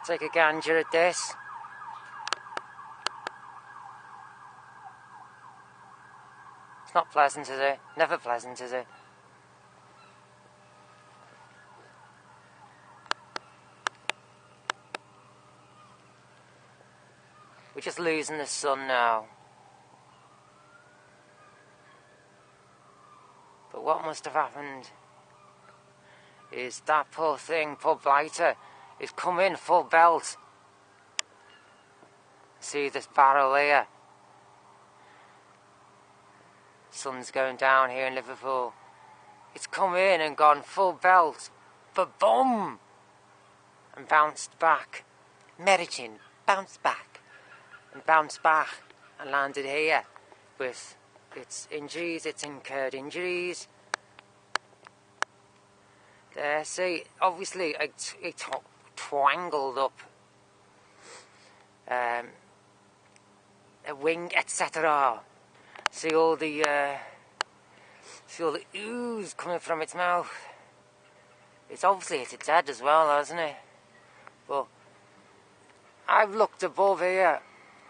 Take a gander at this. It's not pleasant, is it? Never pleasant, is it? We're just losing the sun now. But what must have happened is that poor thing, poor blighter, is come in full belt. See this barrel here? Sun's going down here in Liverpool. It's come in and gone full belt. Ba-boom! And bounced back. Meriton bounced back. And bounced back and landed here with its injuries, its incurred injuries. There, see, obviously it twangled up a wing, etc. See all the ooze coming from its mouth. It's obviously hit its head as well, hasn't it? But I've looked above here,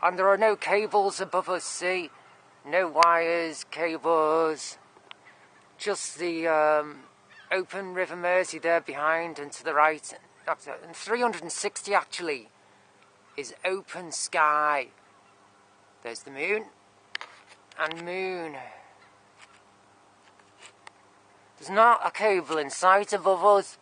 and there are no cables above us. See, no wires, cables, just the open River Mersey there behind and to the right. And 360 actually is open sky. There's the moon. And moon. There's not a cable in sight above us.